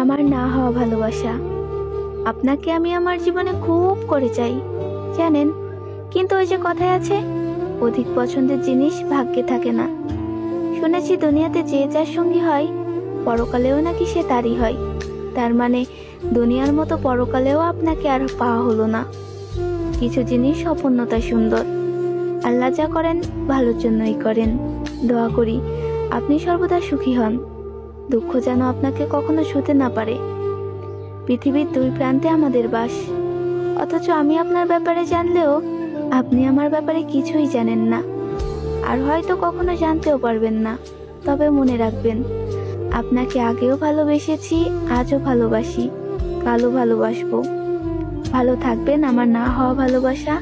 আমার না হওয়া ভালোবাসা। আপনাকে আমি আমার জীবনে খুব করে চাই, জানেন। কিন্তু ওই যে কথায় আছে, অধিক পছন্দের জিনিস ভাগ্যে থাকে না। শুনেছি দুনিয়াতে যে যার সঙ্গী হয়, পরকালেও নাকি সে তারই হয়। তার মানে দুনিয়ার মতো পরকালেও আপনাকে আর পাওয়া হলো না। কিছু জিনিস অপূর্ণতায় সুন্দর। আল্লাহ যা করেন ভালোর জন্যই করেন। দোয়া করি আপনি সর্বদা সুখী হন। দুঃখ যেন আপনাকে কখনো ছুঁতে না পারে। পৃথিবীর দুই প্রান্তে আমাদের বাস, অথচ আমি আপনার ব্যাপারে জানলেও আপনি আমার ব্যাপারে কিছুই জানেন না, আর হয়তো কখনো জানতেও পারবেন না। তবে মনে রাখবেন, আপনাকে আগেও ভালোবেসেছি, আজও ভালোবাসি, কালও ভালোবাসবো। ভালো থাকবেন আমার না হওয়া ভালোবাসা।